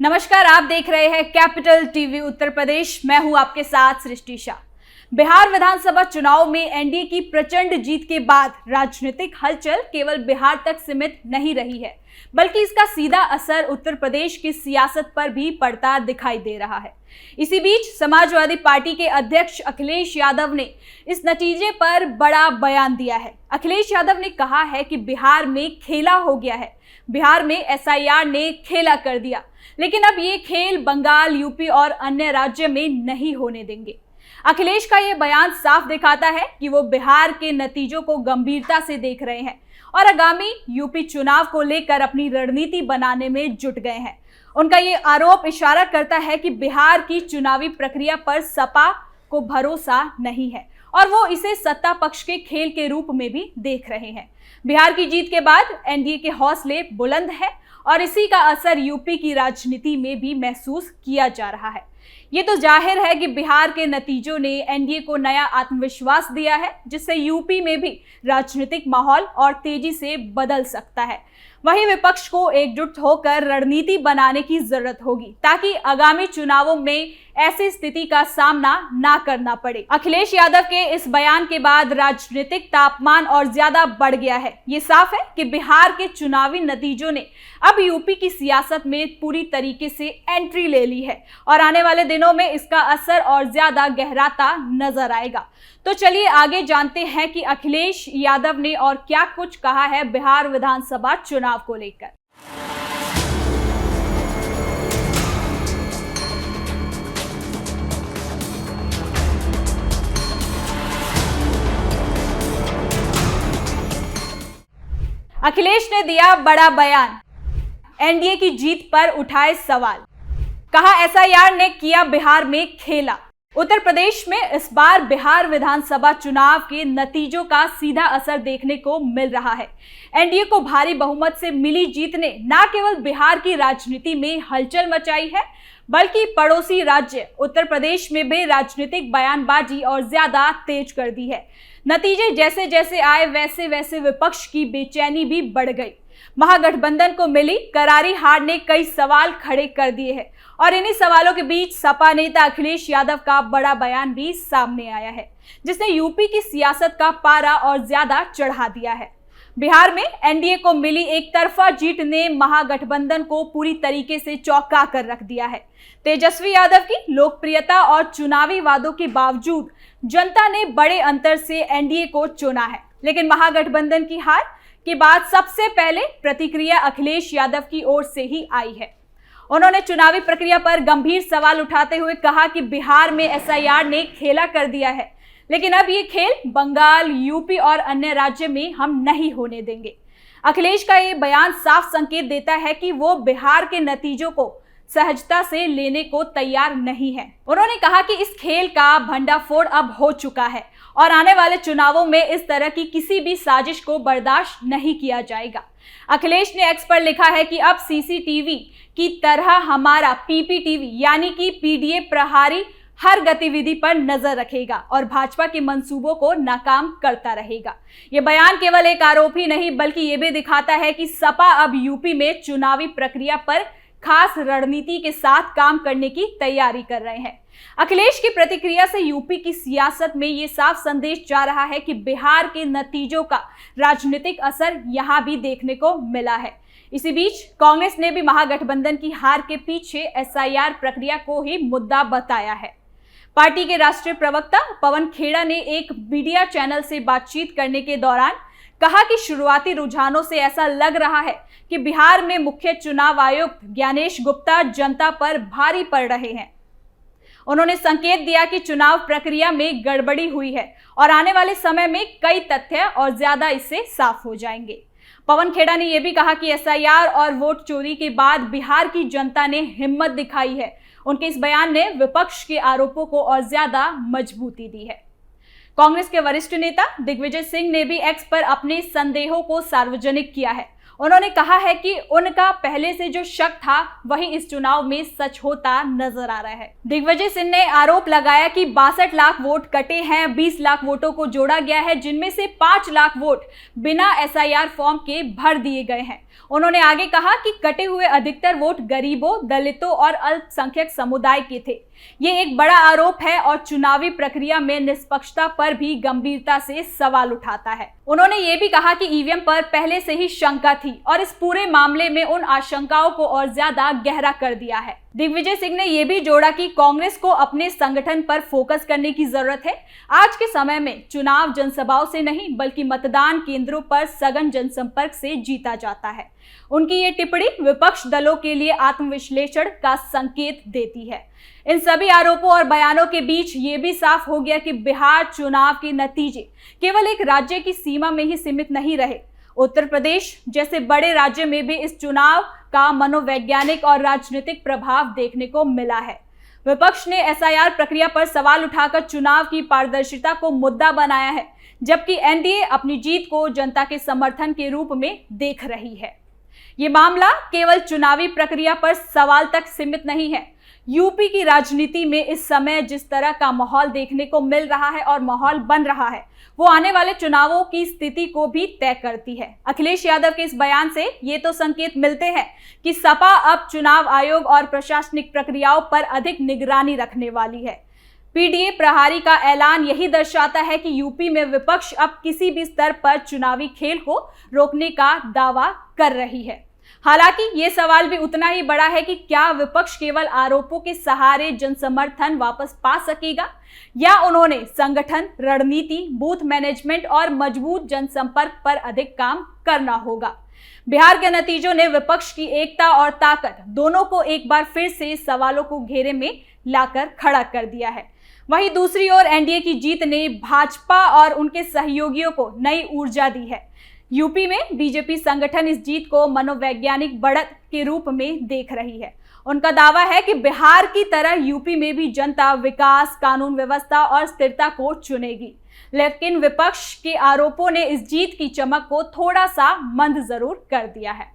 नमस्कार, आप देख रहे हैं कैपिटल टीवी उत्तर प्रदेश। मैं हूं आपके साथ सृष्टि शाह। बिहार विधानसभा चुनाव में एनडीए की प्रचंड जीत के बाद राजनीतिक हलचल केवल बिहार तक सीमित नहीं रही है, बल्कि इसका सीधा असर उत्तर प्रदेश की सियासत पर भी पड़ता दिखाई दे रहा है। इसी बीच समाजवादी पार्टी के अध्यक्ष अखिलेश यादव ने इस नतीजे पर बड़ा बयान दिया है। अखिलेश यादव ने कहा है कि बिहार में खेला हो गया है, बिहार में एसआईआर ने खेला कर दिया, लेकिन अब ये खेल बंगाल, यूपी और अन्य राज्य में नहीं होने देंगे। अखिलेश का ये बयान साफ दिखाता है कि वो बिहार के नतीजों को गंभीरता से देख रहे हैं और आगामी यूपी चुनाव को लेकर अपनी रणनीति बनाने में जुट गए हैं। उनका ये आरोप इशारा करता है कि बिहार की चुनावी प्रक्रिया पर सपा को भरोसा नहीं है और वो इसे सत्ता पक्ष के खेल के रूप में भी देख रहे हैं। बिहार की जीत के बाद एनडीए के हौसले बुलंद हैं और इसी का असर यूपी की राजनीति में भी महसूस किया जा रहा है। ये तो जाहिर है कि बिहार के नतीजों ने एनडीए को नया आत्मविश्वास दिया है, जिससे यूपी में भी राजनीतिक माहौल और तेजी से बदल सकता है। वहीं विपक्ष को एकजुट होकर रणनीति बनाने की जरूरत होगी ताकि आगामी चुनावों में ऐसी स्थिति का सामना ना करना पड़े। अखिलेश यादव के इस बयान के बाद राजनीतिक तापमान और ज्यादा बढ़ गया है। ये साफ है कि बिहार के चुनावी नतीजों ने अब यूपी की सियासत में पूरी तरीके से एंट्री ले ली है और आने वाले दिनों में इसका असर और ज्यादा गहराता नजर आएगा। तो चलिए आगे जानते हैं कि अखिलेश यादव ने और क्या कुछ कहा है बिहार विधानसभा चुनाव को लेकर। अखिलेश ने दिया बड़ा बयान, एनडीए की जीत पर उठाए सवाल। कहा एसआईआर ने किया बिहार में खेला। उत्तर प्रदेश में इस बार बिहार विधानसभा चुनाव के नतीजों का सीधा असर देखने को मिल रहा है। एनडीए को भारी बहुमत से मिली जीत ने न केवल बिहार की राजनीति में हलचल मचाई है, बल्कि पड़ोसी राज्य उत्तर प्रदेश में भी राजनीतिक बयानबाजी और ज्यादा तेज कर दी है। नतीजे जैसे जैसे आए वैसे वैसे विपक्ष की बेचैनी भी बढ़ गई। महागठबंधन को मिली करारी हार ने कई सवाल खड़े कर दिए हैं और इन्हीं सवालों के बीच सपा नेता अखिलेश यादव का बड़ा बयान भी सामने आया है, जिसने यूपी की सियासत का पारा और ज्यादा चढ़ा दिया है। बिहार में एनडीए को मिली एक तरफा जीत ने महागठबंधन को पूरी तरीके से चौंका कर रख दिया है। तेजस्वी यादव की लोकप्रियता और चुनावी वादों के बावजूद जनता ने बड़े अंतर से एनडीए को चुना है, लेकिन महागठबंधन की हार के बाद सबसे पहले प्रतिक्रिया अखिलेश यादव की ओर से ही आई है। उन्होंने चुनावी प्रक्रिया पर गंभीर सवाल उठाते हुए कहा कि बिहार में एसआईआर ने खेला कर दिया है, लेकिन अब ये खेल बंगाल, यूपी और अन्य राज्य में हम नहीं होने देंगे। अखिलेश का ये बयान साफ संकेत देता है कि वो बिहार के नतीजों को सहजता से लेने को तैयार नहीं है। उन्होंने कहा कि इस खेल का भंडाफोड़ अब हो चुका है और आने वाले चुनावों में इस तरह की किसी भी साजिश को बर्दाश्त नहीं किया जाएगा। अखिलेश ने एक्स पर लिखा है कि अब सीसीटीवी की तरह हमारा पीपीटीवी यानी कि पीडीए प्रहारी हर गतिविधि पर नजर रखेगा और भाजपा के मंसूबों को नाकाम करता रहेगा। ये बयान केवल एक आरोप ही नहीं, बल्कि ये भी दिखाता है कि सपा अब यूपी में चुनावी प्रक्रिया पर खास रणनीति के साथ काम करने की तैयारी कर रहे हैं। अखिलेश की प्रतिक्रिया से यूपी की सियासत में ये साफ संदेश जा रहा है कि बिहार के नतीजों का राजनीतिक असर यहां भी देखने को मिला है। इसी बीच कांग्रेस ने भी महागठबंधन की हार के पीछे एसआईआर प्रक्रिया को ही मुद्दा बताया है। पार्टी के राष्ट्रीय प्रवक्ता पवन खेड़ा ने एक मीडिया चैनल से बातचीत करने के दौरान कहा कि शुरुआती रुझानों से ऐसा लग रहा है कि बिहार में मुख्य चुनाव आयुक्त ज्ञानेश गुप्ता जनता पर भारी पड़ रहे हैं। उन्होंने संकेत दिया कि चुनाव प्रक्रिया में गड़बड़ी हुई है और आने वाले समय में कई तथ्य और ज्यादा इससे साफ हो जाएंगे। पवन खेड़ा ने यह भी कहा कि एसआईआर और वोट चोरी के बाद बिहार की जनता ने हिम्मत दिखाई है। उनके इस बयान ने विपक्ष के आरोपों को और ज्यादा मजबूती दी है। कांग्रेस के वरिष्ठ नेता दिग्विजय सिंह ने भी एक्स पर अपने संदेहों को सार्वजनिक किया है। उन्होंने कहा है कि उनका पहले से जो शक था वही इस चुनाव में सच होता नजर आ रहा है। दिग्विजय सिंह ने आरोप लगाया कि 62 लाख वोट कटे हैं, 20 लाख वोटों को जोड़ा गया है, जिनमें से 5 लाख वोट बिना SIR फॉर्म के भर दिए गए हैं। उन्होंने आगे कहा कि कटे हुए अधिकतर वोट गरीबों, दलितों और अल्पसंख्यक समुदाय के थे। ये एक बड़ा आरोप है और चुनावी प्रक्रिया में निष्पक्षता पर भी गंभीरता से सवाल उठाता है। उन्होंने ये भी कहा कि EVM पर पहले से ही शंका थी और इस पूरे मामले में उन आशंकाओं को और ज्यादा गहरा कर दिया है। दिग्विजय सिंह ने यह भी जोड़ा कि कांग्रेस को अपने संगठन पर फोकस करने की जरूरत है। आज के समय में चुनाव जनसभाओं से नहीं बल्कि मतदान केंद्रों पर सघन जनसंपर्क से जीता जाता है। उनकी ये टिप्पणी विपक्ष दलों के लिए आत्मविश्लेषण का संकेत देती है। इन सभी आरोपों और बयानों के बीच ये भी साफ हो गया कि बिहार चुनाव के नतीजे केवल एक राज्य की सीमा में ही सीमित नहीं रहे। उत्तर प्रदेश जैसे बड़े राज्य में भी इस चुनाव का मनोवैज्ञानिक और राजनीतिक प्रभाव देखने को मिला है। विपक्ष ने SIR प्रक्रिया पर सवाल उठाकर चुनाव की पारदर्शिता को मुद्दा बनाया है, जबकि NDA अपनी जीत को जनता के समर्थन के रूप में देख रही है। ये मामला केवल चुनावी प्रक्रिया पर सवाल तक सीमित नहीं है। यूपी की राजनीति में इस समय जिस तरह का माहौल देखने को मिल रहा है और माहौल बन रहा है, वो आने वाले चुनावों की स्थिति को भी तय करती है। अखिलेश यादव के इस बयान से ये तो संकेत मिलते हैं कि सपा अब चुनाव आयोग और प्रशासनिक प्रक्रियाओं पर अधिक निगरानी रखने वाली है। PDA प्रहारी का ऐलान यही दर्शाता है कि यूपी में विपक्ष अब किसी भी स्तर पर चुनावी खेल को रोकने का दावा कर रही है। हालांकि ये सवाल भी उतना ही बड़ा है कि क्या विपक्ष केवल आरोपों के सहारे जनसमर्थन वापस पा सकेगा या उन्होंने संगठन, रणनीति, बूथ मैनेजमेंट और मजबूत जनसंपर्क पर अधिक काम करना होगा। बिहार के नतीजों ने विपक्ष की एकता और ताकत दोनों को एक बार फिर से सवालों को घेरे में लाकर खड़ा कर दिया है। वहीं दूसरी ओर NDA की जीत ने भाजपा और उनके सहयोगियों को नई ऊर्जा दी है। यूपी में बीजेपी संगठन इस जीत को मनोवैज्ञानिक बढ़त के रूप में देख रही है। उनका दावा है कि बिहार की तरह यूपी में भी जनता विकास, कानून व्यवस्था और स्थिरता को चुनेगी। लेकिन विपक्ष के आरोपों ने इस जीत की चमक को थोड़ा सा मंद जरूर कर दिया है।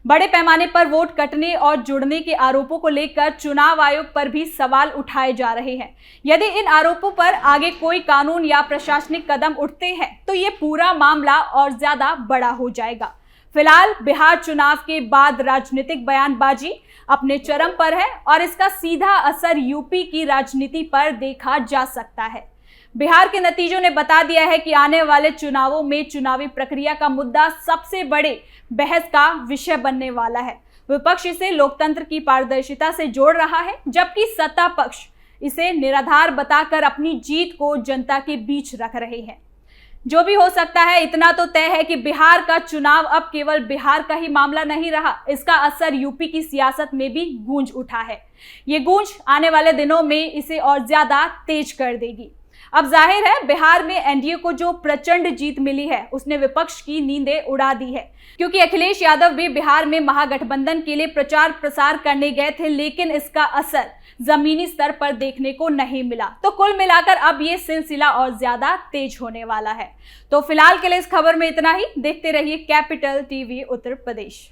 बड़े पैमाने पर वोट कटने और जुड़ने के आरोपों को लेकर चुनाव आयोग पर भी सवाल उठाए जा रहे हैं। यदि इन आरोपों पर आगे कोई कानून या प्रशासनिक कदम उठते हैं तो ये पूरा मामला और ज्यादा बड़ा हो जाएगा। फिलहाल बिहार चुनाव के बाद राजनीतिक बयानबाजी अपने चरम पर है और इसका सीधा असर यूपी की राजनीति पर देखा जा सकता है। बिहार के नतीजों ने बता दिया है कि आने वाले चुनावों में चुनावी प्रक्रिया का मुद्दा सबसे बड़े बहस का विषय बनने वाला है। विपक्ष इसे लोकतंत्र की पारदर्शिता से जोड़ रहा है, जबकि सत्ता पक्ष इसे निराधार बताकर अपनी जीत को जनता के बीच रख रहे हैं। जो भी हो सकता है, इतना तो तय है कि बिहार का चुनाव अब केवल बिहार का ही मामला नहीं रहा, इसका असर यूपी की सियासत में भी गूंज उठा है। ये गूंज आने वाले दिनों में इसे और ज्यादा तेज कर देगी। अब जाहिर है बिहार में NDA को जो प्रचंड जीत मिली है उसने विपक्ष की नींदें उड़ा दी है, क्योंकि अखिलेश यादव भी बिहार में महागठबंधन के लिए प्रचार प्रसार करने गए थे, लेकिन इसका असर जमीनी स्तर पर देखने को नहीं मिला। तो कुल मिलाकर अब ये सिलसिला और ज्यादा तेज होने वाला है। तो फिलहाल के लिए इस खबर में इतना ही। देखते रहिए कैपिटल TV उत्तर प्रदेश।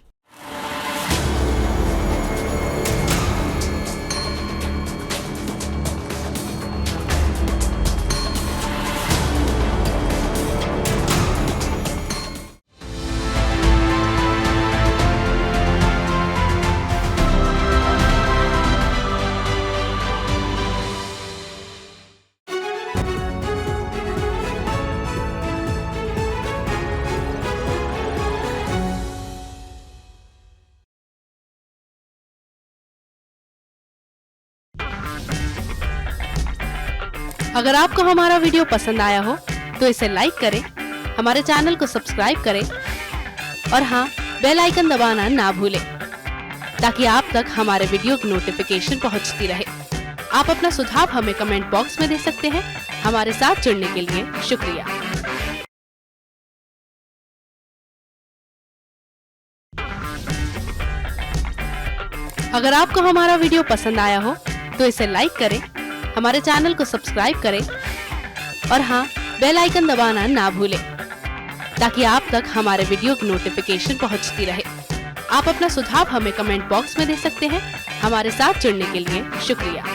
अगर आपको हमारा वीडियो पसंद आया हो तो इसे लाइक करें, हमारे चैनल को सब्सक्राइब करें और हाँ, बेल आइकन दबाना ना भूलें ताकि आप तक हमारे वीडियो की नोटिफिकेशन पहुंचती रहे। आप अपना सुझाव हमें कमेंट बॉक्स में दे सकते हैं। हमारे साथ जुड़ने के लिए शुक्रिया। अगर आपको हमारा वीडियो पसंद आया हो तो इसे लाइक करें, हमारे चैनल को सब्सक्राइब करें और हाँ, बेल आइकन दबाना ना भूलें ताकि आप तक हमारे वीडियो की नोटिफिकेशन पहुंचती रहे। आप अपना सुझाव हमें कमेंट बॉक्स में दे सकते हैं। हमारे साथ जुड़ने के लिए शुक्रिया।